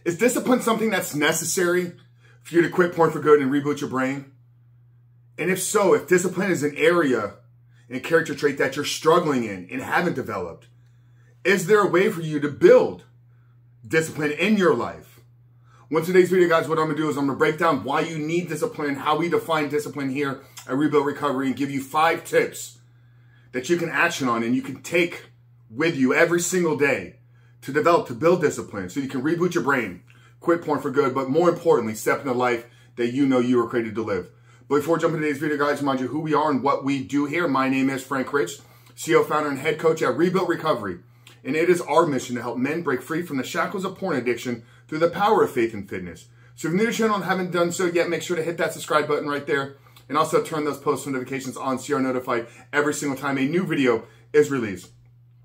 Is discipline something that's necessary for you to quit porn for good and reboot your brain? And if so, if discipline is an area and character trait that you're struggling in and haven't developed, is there a way for you to build discipline in your life? Well, in today's video, guys, what I'm going to do is I'm going to break down why you need discipline, how we define discipline here at Rebuild Recovery, and give you 5 tips that you can action on and you can take with you every single day to develop, to build discipline so you can reboot your brain, quit porn for good, but more importantly, step into the life that you know you were created to live. But before jumping into today's video, guys, remind you who we are and what we do here. My name is Frank Rich, CEO, founder, and head coach at Rebuild Recovery. And it is our mission to help men break free from the shackles of porn addiction through the power of faith and fitness. So if you're new to the channel and haven't done so yet, make sure to hit that subscribe button right there. And also turn those post notifications on so you're notified every single time a new video is released.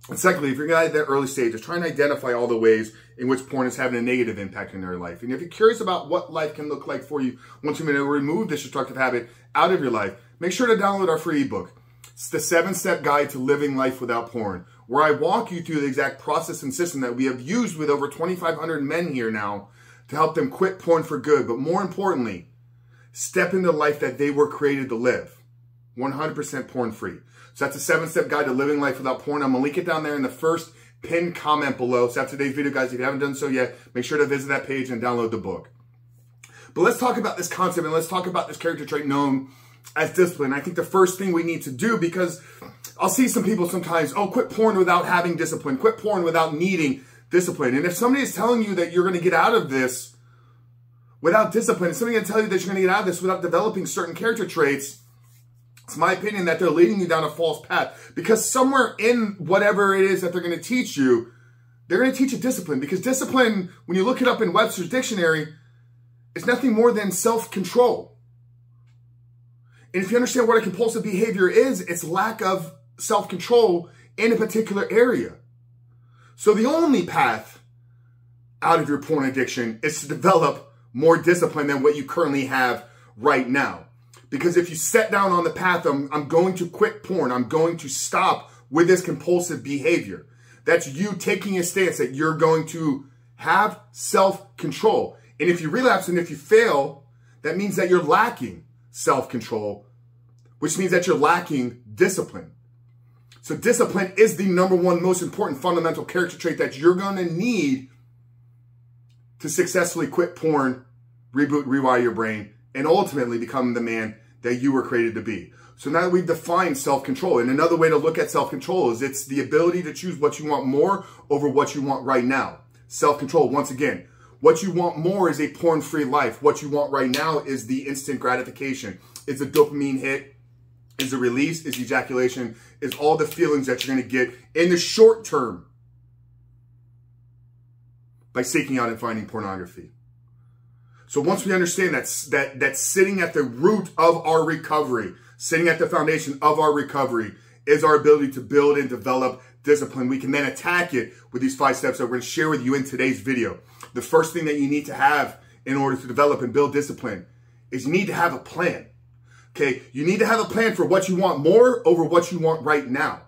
And secondly, if you're at that early stage, just try and identify all the ways in which porn is having a negative impact in their life. And if you're curious about what life can look like for you once you've been able to remove this destructive habit out of your life, make sure to download our free ebook. It's the 7-step guide to living life without porn, where I walk you through the exact process and system that we have used with over 2,500 men here now to help them quit porn for good. But more importantly, step into the life that they were created to live, 100% porn free. So that's a 7-step guide to living life without porn. I'm going to link it down there in the first pinned comment below. So after today's video, guys, if you haven't done so yet, make sure to visit that page and download the book. But let's talk about this concept and let's talk about this character trait known as discipline. I think the first thing we need to do, because I'll see some people sometimes, oh, quit porn without having discipline, quit porn without needing discipline. And if somebody is telling you that you're going to get out of this without discipline, if somebody can tell you that you're going to get out of this without developing certain character traits, it's my opinion that they're leading you down a false path, because somewhere in whatever it is that they're going to teach you, they're going to teach you discipline. Because discipline, when you look it up in Webster's dictionary, is nothing more than self-control. And if you understand what a compulsive behavior is, it's lack of self-control in a particular area. So the only path out of your porn addiction is to develop more discipline than what you currently have right now. Because if you set down on the path, I'm going to quit porn, I'm going to stop with this compulsive behavior, that's you taking a stance that you're going to have self-control. And if you relapse and if you fail, that means that you're lacking self-control, which means that you're lacking discipline. So discipline is the #1 most important fundamental character trait that you're going to need to successfully quit porn, reboot, rewire your brain, and ultimately become the man that you were created to be. So now that we've defined self-control, and another way to look at self-control is it's the ability to choose what you want more over what you want right now. Self-control, once again, what you want more is a porn-free life. What you want right now is the instant gratification. It's a dopamine hit, is a release, is ejaculation, is all the feelings that you're going to get in the short term by seeking out and finding pornography. So once we understand that sitting at the root of our recovery, sitting at the foundation of our recovery is our ability to build and develop discipline, we can then attack it with these 5 steps that we're going to share with you in today's video. The first thing that you need to have in order to develop and build discipline is you need to have a plan. Okay, you need to have a plan for what you want more over what you want right now.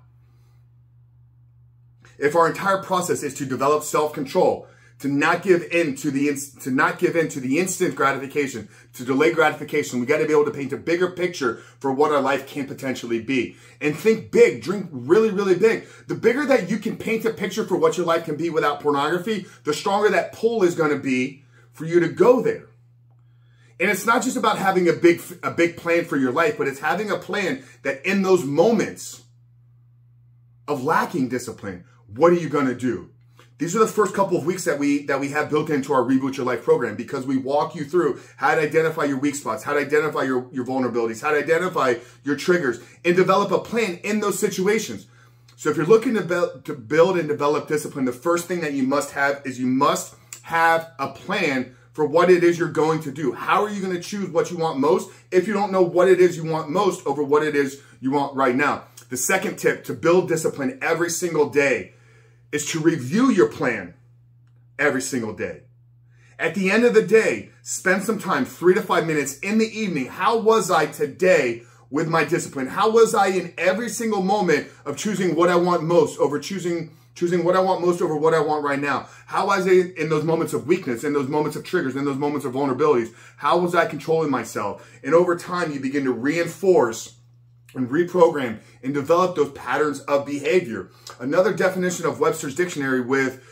If our entire process is to develop self-control, to not give in to the instant gratification, to delay gratification, we got to be able to paint a bigger picture for what our life can potentially be. And think big, drink really, really big. The bigger that you can paint a picture for what your life can be without pornography, the stronger that pull is going to be for you to go there. And it's not just about having a big plan for your life, but it's having a plan that in those moments of lacking discipline, what are you going to do? These are the first couple of weeks that we have built into our Reboot Your Life program, because we walk you through how to identify your weak spots, how to identify your vulnerabilities, how to identify your triggers, and develop a plan in those situations. So if you're looking to build and develop discipline, the first thing that you must have is you must have a plan for what it is you're going to do. How are you going to choose what you want most if you don't know what it is you want most over what it is you want right now? The second tip to build discipline every single day is to review your plan every single day. At the end of the day, spend some time, 3 to 5 minutes in the evening. How was I today with my discipline? How was I in every single moment of choosing what I want most over choosing Choosing what I want most over what I want right now. How was I in those moments of weakness, in those moments of triggers, in those moments of vulnerabilities? How was I controlling myself? And over time, you begin to reinforce and reprogram and develop those patterns of behavior. Another definition of Webster's dictionary with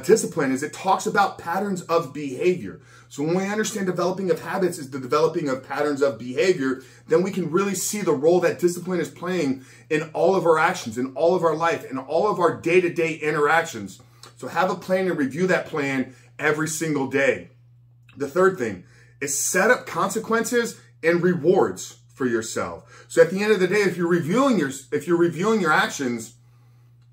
discipline is it talks about patterns of behavior. So when we understand developing of habits is the developing of patterns of behavior, then we can really see the role that discipline is playing in all of our actions, in all of our life, in all of our day-to-day interactions. So have a plan and review that plan every single day. The third thing is set up consequences and rewards for yourself. So at the end of the day, if you're reviewing your actions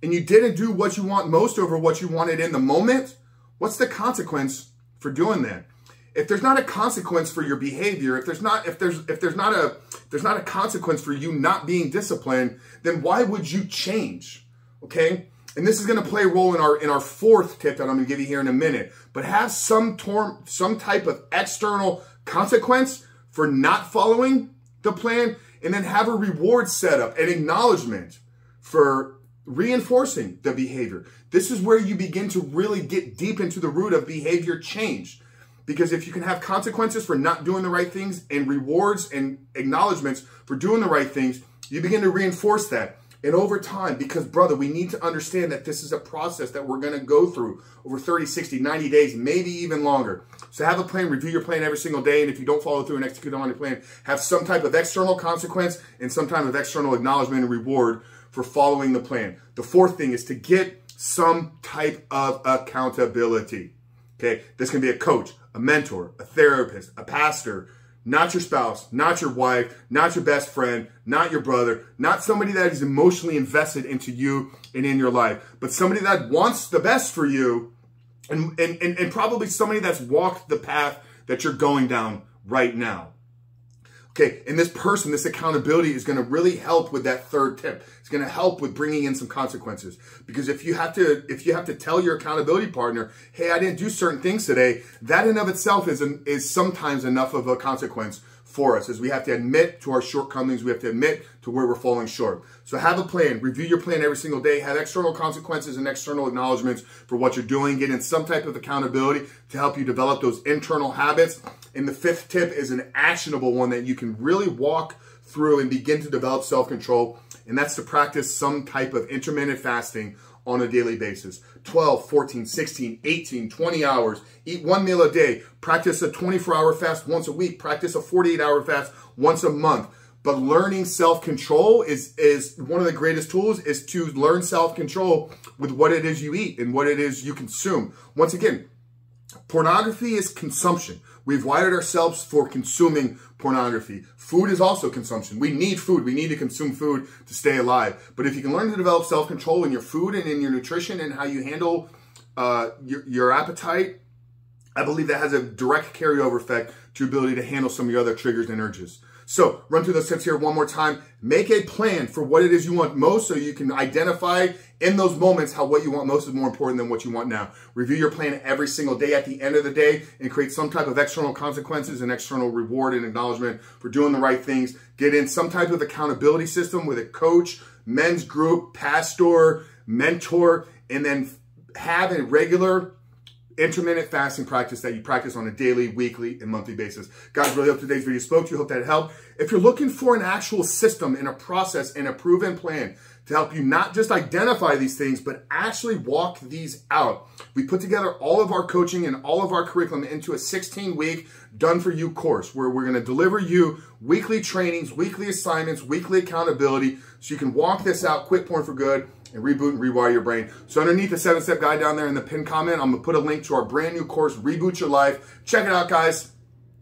and you didn't do what you want most over what you wanted in the moment, what's the consequence for doing that? If there's not a consequence for your behavior, if there's not a consequence for you not being disciplined, then why would you change? Okay? And this is going to play a role in our fourth tip that I'm going to give you here in a minute. But have some type of external consequence for not following the plan, and then have a reward set up, an acknowledgement for reinforcing the behavior. This is where you begin to really get deep into the root of behavior change. Because if you can have consequences for not doing the right things and rewards and acknowledgments for doing the right things, you begin to reinforce that. And over time, because brother, we need to understand that this is a process that we're going to go through over 30, 60, 90 days, maybe even longer. So have a plan, review your plan every single day. And if you don't follow through and execute on your plan, have some type of external consequence and some type of external acknowledgement and reward for following the plan. The fourth thing is to get some type of accountability. Okay, this can be a coach, a mentor, a therapist, a pastor, not your spouse, not your wife, not your best friend, not your brother, not somebody that is emotionally invested into you and in your life, but somebody that wants the best for you and probably somebody that's walked the path that you're going down right now. Okay, and this person, this accountability is going to really help with that third tip. It's going to help with bringing in some consequences. Because if you have to tell your accountability partner, hey, I didn't do certain things today, that in of itself is sometimes enough of a consequence for us, as we have to admit to our shortcomings, we have to admit to where we're falling short. So have a plan, review your plan every single day, have external consequences and external acknowledgments for what you're doing, get in some type of accountability to help you develop those internal habits. And the fifth tip is an actionable one that you can really walk through and begin to develop self-control, and that's to practice some type of intermittent fasting on a daily basis. 12, 14, 16, 18, 20 hours. Eat one meal a day. Practice a 24-hour fast once a week. Practice a 48-hour fast once a month. But learning self-control is one of the greatest tools, is to learn self-control with what it is you eat and what it is you consume. Once again, pornography is consumption. We've wired ourselves for consuming pornography. Food is also consumption. We need food. We need to consume food to stay alive. But if you can learn to develop self-control in your food and in your nutrition and how you handle your appetite, I believe that has a direct carryover effect to your ability to handle some of your other triggers and urges. So run through those tips here one more time. Make a plan for what it is you want most so you can identify in those moments how what you want most is more important than what you want now. Review your plan every single day at the end of the day and create some type of external consequences and external reward and acknowledgement for doing the right things. Get in some type of accountability system with a coach, men's group, pastor, mentor, and then have a regular intermittent fasting practice that you practice on a daily, weekly, and monthly basis. Guys, really hope today's video spoke to you. Hope that helped. If you're looking for an actual system and a process and a proven plan to help you not just identify these things, but actually walk these out, we put together all of our coaching and all of our curriculum into a 16-week done-for-you course where we're going to deliver you weekly trainings, weekly assignments, weekly accountability so you can walk this out, quit porn for good, and reboot and rewire your brain. So underneath the 7-step guide down there in the pinned comment, I'm going to put a link to our brand new course, Reboot Your Life. Check it out, guys.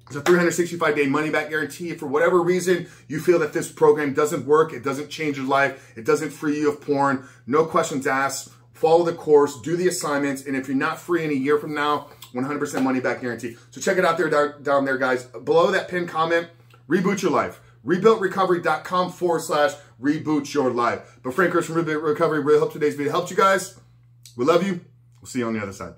It's a 365-day money-back guarantee. If for whatever reason you feel that this program doesn't work, it doesn't change your life, it doesn't free you of porn, no questions asked, follow the course, do the assignments, and if you're not free in a year from now, 100% money-back guarantee. So check it out there down there, guys. Below that pinned comment, Reboot Your Life. rebuiltrecovery.com/reboot your life. But Frank Chris from Rebuilt Recovery, really hope today's video helped you guys. We love you. We'll see you on the other side.